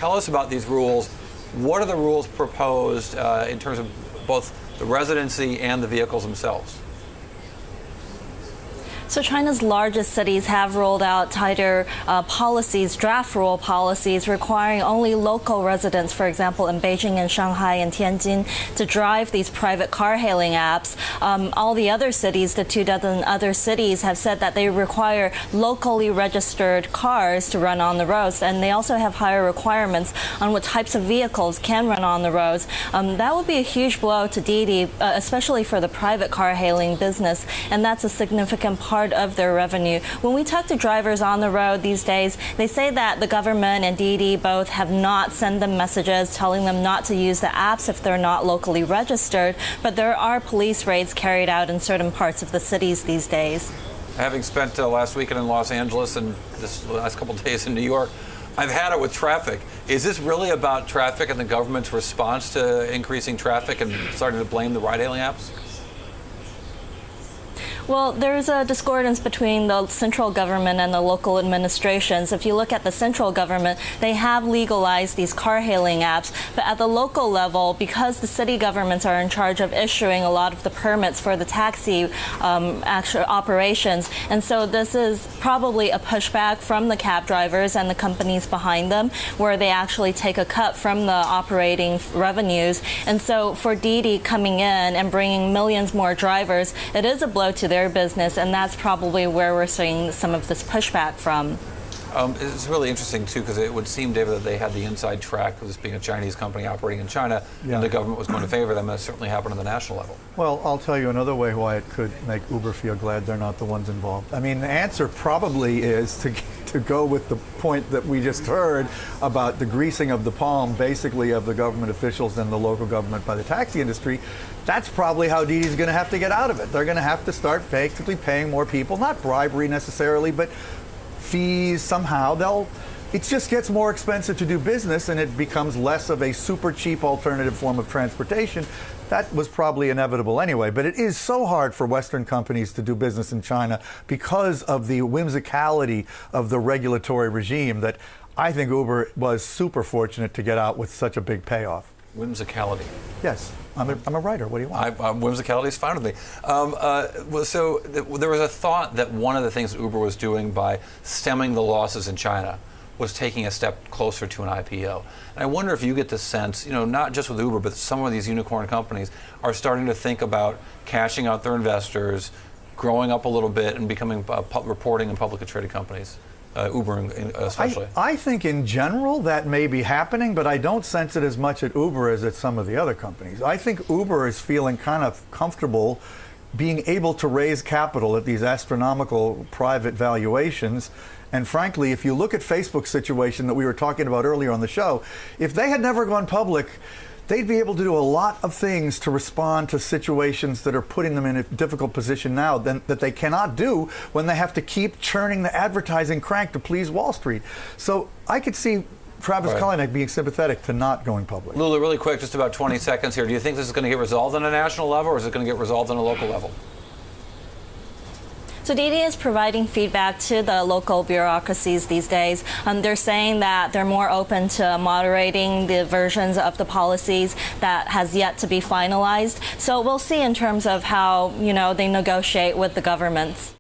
Tell us about these rules. What are the rules proposed in terms of both the residency and the vehicles themselves? So China's largest cities have rolled out tighter policies, draft rule policies, requiring only local residents, for example, in Beijing and Shanghai and Tianjin, to drive these private car hailing apps. All the other cities, the 24 other cities, have said that they require locally registered cars to run on the roads, and they also have higher requirements on what types of vehicles can run on the roads. That would be a huge blow to Didi, especially for the private car hailing business, and that's a significant part of their revenue. When we talk to drivers on the road these days, they say that the government and Didi both have not sent them messages telling them not to use the apps if they're not locally registered, but there are police raids carried out in certain parts of the cities these days. Having spent last weekend in Los Angeles and this last couple of days in New York, I've had it with traffic. Is this really about traffic and the government's response to increasing traffic and starting to blame the ride-hailing apps? Well, there's a discordance between the central government and the local administrations. If you look at the central government, they have legalized these car-hailing apps. But at the local level, because the city governments are in charge of issuing a lot of the permits for the taxi actual operations, and so this is probably a pushback from the cab drivers and the companies behind them, where they actually take a cut from the operating revenues. And so for Didi coming in and bringing millions more drivers, it is a blow to their business, and that's probably where we're seeing some of this pushback from. It's really interesting, too, because it would seem, David, that they had the inside track of this being a Chinese company operating in China, and the government was going to favor them, and it certainly happened on the national level. Well, I'll tell you another way why it could make Uber feel glad they're not the ones involved. I mean, the answer probably is to go with the point that we just heard about the greasing of the palm, basically, of the government officials and the local government by the taxi industry. That's probably how Didi's going to have to get out of it. They're going to have to start basically paying more people, not bribery necessarily, but fees somehow. It just gets more expensive to do business, and it becomes less of a super cheap alternative form of transportation. That was probably inevitable anyway, but it is so hard for Western companies to do business in China because of the whimsicality of the regulatory regime that I think Uber was super fortunate to get out with such a big payoff. Whimsicality. Yes, I'm a writer. What do you want? Whimsicality is fine with me. So there was a thought that one of the things that Uber was doing by stemming the losses in China was taking a step closer to an IPO. And I wonder if you get the sense, not just with Uber, but some of these unicorn companies are starting to think about cashing out their investors, growing up a little bit, and becoming reporting and publicly traded companies. Uber especially. I think in general that may be happening, but I don't sense it as much at Uber as at some of the other companies. I think Uber is feeling kind of comfortable being able to raise capital at these astronomical private valuations. And frankly, if you look at Facebook's situation that we were talking about earlier on the show, if they had never gone public, they'd be able to do a lot of things to respond to situations that are putting them in a difficult position now that they cannot do when they have to keep churning the advertising crank to please Wall Street. So I could see Travis Kalanick being sympathetic to not going public. Lulu, really quick, just about 20 seconds here. Do you think this is going to get resolved on a national level, or is it going to get resolved on a local level? So Didi is providing feedback to the local bureaucracies these days. They're saying that they're more open to moderating the versions of the policies that has yet to be finalized. So we'll see in terms of how, they negotiate with the governments.